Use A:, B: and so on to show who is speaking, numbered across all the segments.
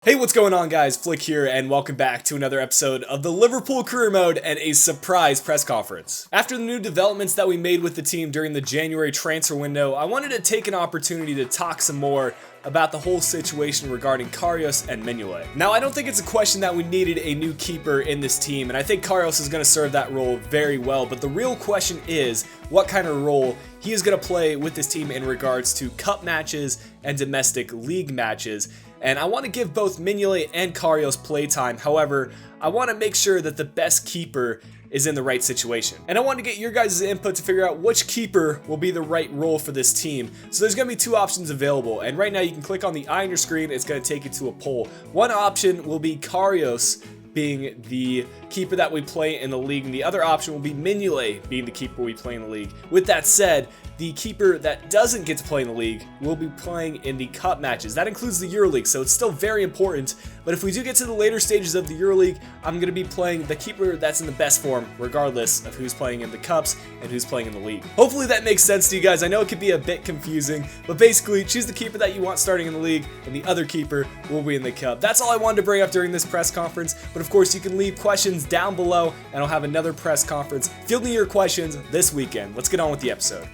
A: Hey, what's going on guys? Flick here and welcome back to another episode of the Liverpool Career Mode and a surprise press conference. After the new developments that we made with the team during the January transfer window, I wanted to take an opportunity to talk some more about the whole situation regarding Karius and Mignolet. Now, I don't think it's a question that we needed a new keeper in this team, and I think Karius is going to serve that role very well, but the real question is what kind of role he is going to play with this team in regards to cup matches and domestic league matches. And I want to give both Mignolet and Karius playtime. However, I want to make sure that the best keeper is in the right situation. And I want to get your guys' input to figure out which keeper will be the right role for this team. So there's going to be two options available. And right now you can click on the eye on your screen. It's going to take you to a poll. One option will be Karius being the keeper that we play in the league, and the other option will be Mignolet being the keeper we play in the league. With that said, the keeper that doesn't get to play in the league will be playing in the cup matches. That includes the EuroLeague, so it's still very important. But if we do get to the later stages of the EuroLeague, I'm going to be playing the keeper that's in the best form, regardless of who's playing in the cups and who's playing in the league. Hopefully that makes sense to you guys. I know it could be a bit confusing, but basically choose the keeper that you want starting in the league, and the other keeper will be in the cup. That's all I wanted to bring up during this press conference, but of course you can leave questions down below, and I'll have another press conference fielding your questions this weekend. Let's get on with the episode.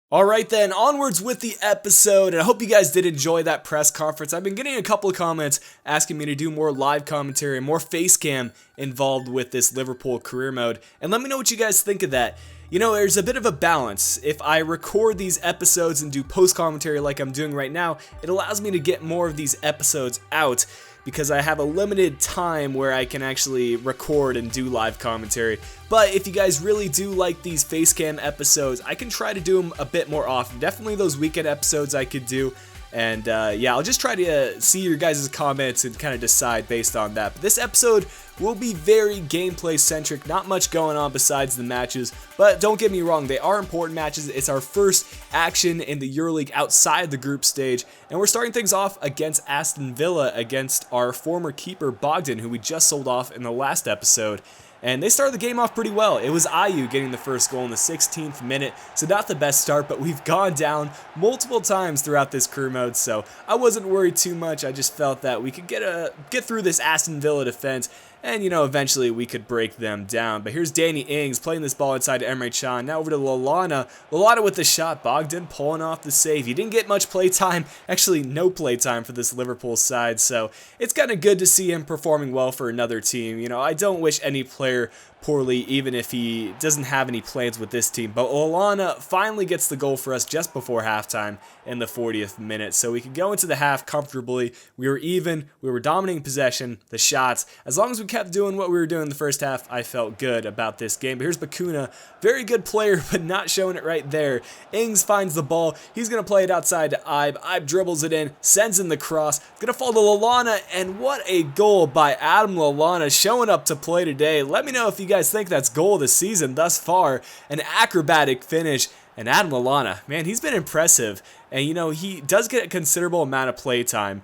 A: Alright then, onwards with the episode, and I hope you guys did enjoy that press conference. I've been getting a couple of comments asking me to do more live commentary and more face cam involved with this Liverpool career mode, and let me know what you guys think of that. You know, there's a bit of a balance. If I record these episodes and do post commentary like I'm doing right now, it allows me to get more of these episodes out, because I have a limited time where I can actually record and do live commentary. But if you guys really do like these facecam episodes, I can try to do them a bit more often. Definitely those weekend episodes I could do. And yeah, I'll just try to see your guys' comments and kind of decide based on that. But this episode will be very gameplay centric, not much going on besides the matches, but don't get me wrong, they are important matches. It's our first action in the EuroLeague outside the group stage, and we're starting things off against Aston Villa, against our former keeper Bogdan, who we just sold off in the last episode. And they started the game off pretty well. It was Ayew getting the first goal in the 16th minute, so not the best start, but we've gone down multiple times throughout this career mode, so I wasn't worried too much. I just felt that we could get through this Aston Villa defense, and, you know, eventually we could break them down. But here's Danny Ings playing this ball inside to Emre Can. Now over to Lallana. Lallana with the shot. Bogdan pulling off the save. He didn't get much play time. Actually, no play time for this Liverpool side. So it's kind of good to see him performing well for another team. You know, I don't wish any player poorly, even if he doesn't have any plans with this team. But Lallana finally gets the goal for us just before halftime in the 40th minute. So we could go into the half comfortably. We were even. We were dominating possession, the shots. As long as we kept doing what we were doing in the first half, I felt good about this game. But here's Bakuna. Very good player, but not showing it right there. Ings finds the ball. He's going to play it outside to Ibe. Ibe dribbles it in, sends in the cross. Going to fall to Lallana, and what a goal by Adam Lallana, showing up to play today. Let me know if you guys think that's goal of the season thus far. An acrobatic finish. And Adam Lallana, man, he's been impressive. And, you know, he does get a considerable amount of play time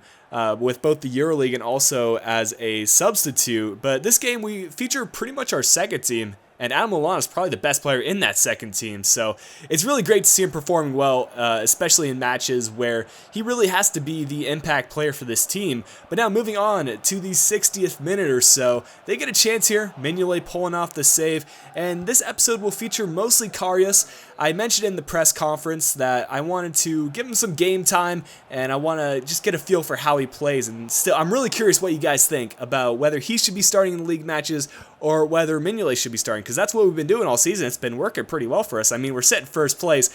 A: with both the EuroLeague and also as a substitute. But this game, we feature pretty much our second team. And Adam Lallana is probably the best player in that second team. So it's really great to see him performing well, especially in matches where he really has to be the impact player for this team. But now moving on to the 60th minute or so, they get a chance here. Mignolet pulling off the save. And this episode will feature mostly Karius. I mentioned in the press conference that I wanted to give him some game time, and I want to just get a feel for how he plays. And still, I'm really curious what you guys think about whether he should be starting in the league matches or whether Mignolet should be starting, because that's what we've been doing all season. It's been working pretty well for us. I mean, we're set in first place,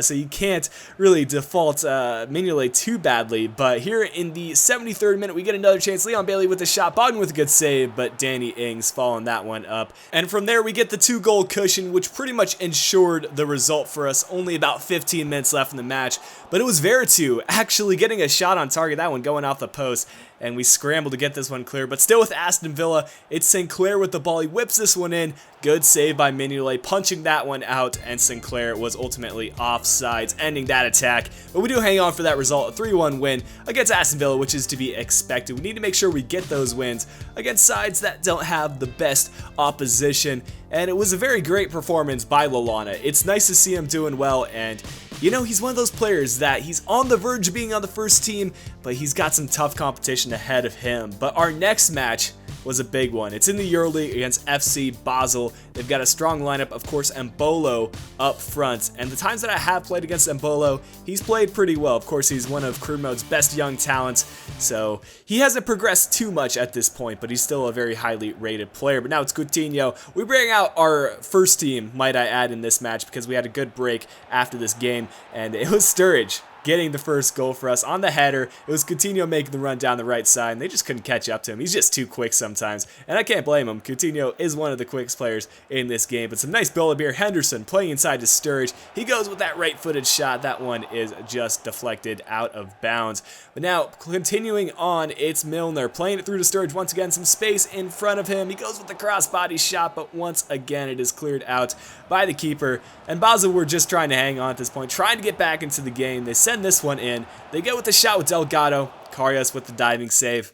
A: so you can't really default Mignolet too badly. But here in the 73rd minute, we get another chance. Leon Bailey with the shot. Bogdan with a good save, but Danny Ings following that one up. And from there, we get the 2-goal cushion, which pretty much ensured the result for us. Only about 15 minutes left in the match, but it was Veretout actually getting a shot on target, that one going off the post, and we scrambled to get this one clear. But still with Aston Villa, it's Sinclair with the ball. He whips this one in. Good save by Mignolet, punching that one out, and Sinclair was ultimately offsides, ending that attack. But we do hang on for that result, a 3-1 win against Aston Villa, which is to be expected. We need to make sure we get those wins against sides that don't have the best opposition, and it was a very great performance by Lallana. It's nice to see him doing well, and You know, he's one of those players that he's on the verge of being on the first team, but he's got some tough competition ahead of him. But our next match was a big one. It's in the EuroLeague against FC Basel. They've got a strong lineup, of course, Mbolo up front. And the times that I have played against Mbolo, he's played pretty well. Of course, he's one of career mode's best young talents, so he hasn't progressed too much at this point, but he's still a very highly rated player. But now it's Coutinho. We bring out our first team, might I add, in this match because we had a good break after this game, and it was Sturridge getting the first goal for us on the header. It was Coutinho making the run down the right side, and they just couldn't catch up to him. He's just too quick sometimes, and I can't blame him. Coutinho is one of the quickest players in this game, but some nice build-up here. Henderson playing inside to Sturridge. He goes with that right-footed shot. That one is just deflected out of bounds. But now, continuing on, it's Milner playing it through to Sturridge. Once again, some space in front of him. He goes with the crossbody shot, but once again, it is cleared out by the keeper. And Basel were just trying to hang on at this point, trying to get back into the game. They send this one in. They go with the shot with Delgado. Karius with the diving save.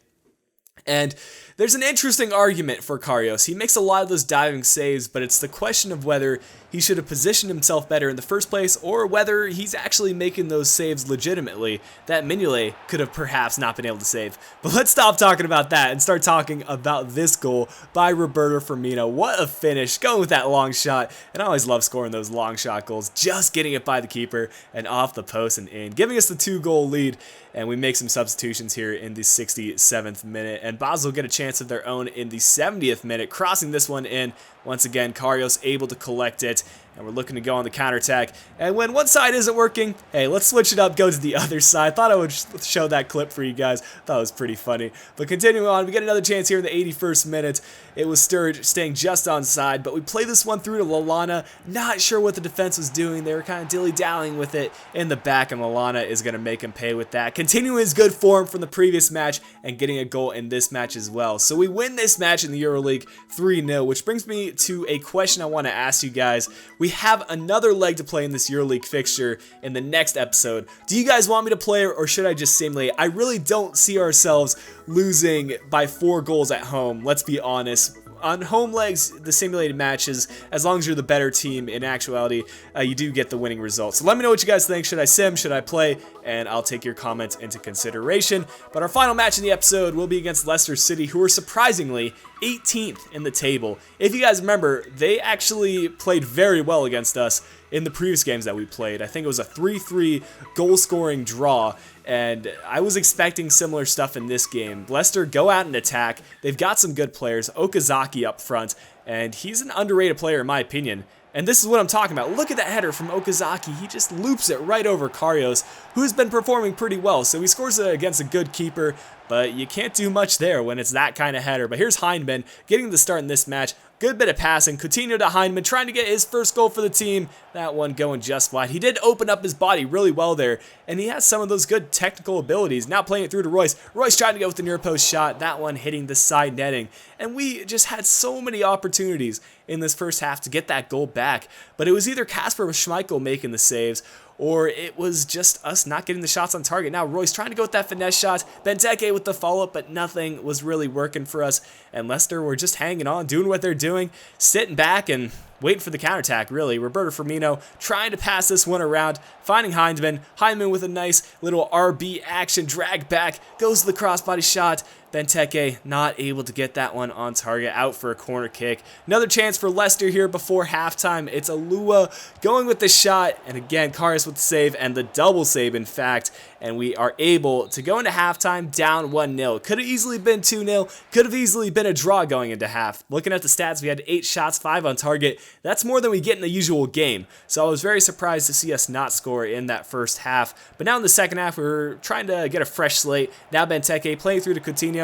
A: And there's an interesting argument for Karius. He makes a lot of those diving saves, but it's the question of whether he should have positioned himself better in the first place or whether he's actually making those saves legitimately that Mignolet could have perhaps not been able to save. But let's stop talking about that and start talking about this goal by Roberto Firmino. What a finish, going with that long shot. And I always love scoring those long shot goals, just getting it by the keeper and off the post and in, giving us the 2-goal lead. And we make some substitutions here in the 67th minute. And Basel get a chance of their own in the 70th minute, crossing this one in. Once again, Karius able to collect it. And we're looking to go on the counterattack. And when one side isn't working, hey, let's switch it up, go to the other side. Thought I would show that clip for you guys. Thought it was pretty funny. But continuing on, we get another chance here in the 81st minute. It was Sturridge staying just onside, but we play this one through to Lallana. Not sure what the defense was doing. They were kind of dilly-dallying with it in the back, and Lallana is going to make him pay with that. Continuing his good form from the previous match and getting a goal in this match as well. So we win this match in the EuroLeague 3-0, which brings me to a question I want to ask you guys. We have another leg to play in this EuroLeague fixture in the next episode. Do you guys want me to play or should I just simulate? I really don't see ourselves losing by 4 goals at home, let's be honest. On home legs, the simulated matches, as long as you're the better team, in actuality, you do get the winning result. So let me know what you guys think. Should I sim? Should I play? And I'll take your comments into consideration. But our final match in the episode will be against Leicester City, who are surprisingly 18th in the table. If you guys remember, they actually played very well against us in the previous games that we played. I think it was a 3-3 goal-scoring draw, and I was expecting similar stuff in this game. Leicester go out and attack. They've got some good players. Okazaki up front, and he's an underrated player in my opinion. And this is what I'm talking about. Look at that header from Okazaki. He just loops it right over Karius, who's been performing pretty well. So he scores it against a good keeper, but you can't do much there when it's that kind of header. But here's Hindman getting the start in this match. Good bit of passing. Coutinho to Hindman, trying to get his first goal for the team. That one going just wide. He did open up his body really well there, and he has some of those good technical abilities. Now playing it through to Royce. Royce trying to go with the near post shot. That one hitting the side netting. And we just had so many opportunities in this first half to get that goal back. But it was either Kasper or Schmeichel making the saves, or it was just us not getting the shots on target. Now Royce trying to go with that finesse shot. Benteke with the follow-up, but nothing was really working for us. And Leicester were just hanging on, doing what they're doing, sitting back and waiting for the counterattack, really. Roberto Firmino trying to pass this one around, finding Hindman. Hindman with a nice little RB action, drag back, goes to the crossbody shot. Benteke not able to get that one on target, out for a corner kick. Another chance for Leicester here before halftime. It's Alua going with the shot, and again, Karius with the save, and the double save, in fact. And we are able to go into halftime down 1-0. Could have easily been 2-0. Could have easily been a draw going into half. Looking at the stats, we had 8 shots, 5 on target. That's more than we get in the usual game. So I was very surprised to see us not score in that first half. But now in the second half, we were trying to get a fresh slate. Now Benteke playing through to Coutinho.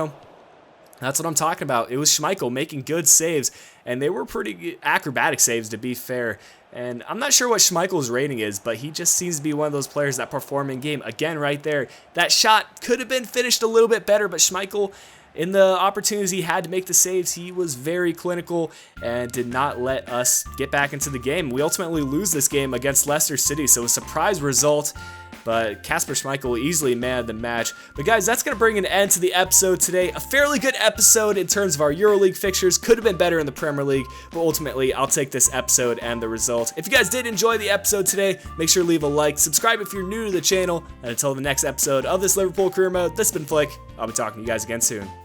A: That's what I'm talking about. It was Schmeichel making good saves, and they were pretty acrobatic saves, to be fair. And I'm not sure what Schmeichel's rating is, but he just seems to be one of those players that perform in game. Again, right there, that shot could have been finished a little bit better, but Schmeichel, in the opportunities he had to make the saves, he was very clinical and did not let us get back into the game. We ultimately lose this game against Leicester City, so a surprise result. but Kasper Schmeichel easily man of the match. But guys, that's going to bring an end to the episode today. A fairly good episode in terms of our EuroLeague fixtures. Could have been better in the Premier League, but ultimately I'll take this episode and the result. If you guys did enjoy the episode today, make sure to leave a like, subscribe if you're new to the channel, and until the next episode of this Liverpool Career Mode, this has been Flick. I'll be talking to you guys again soon.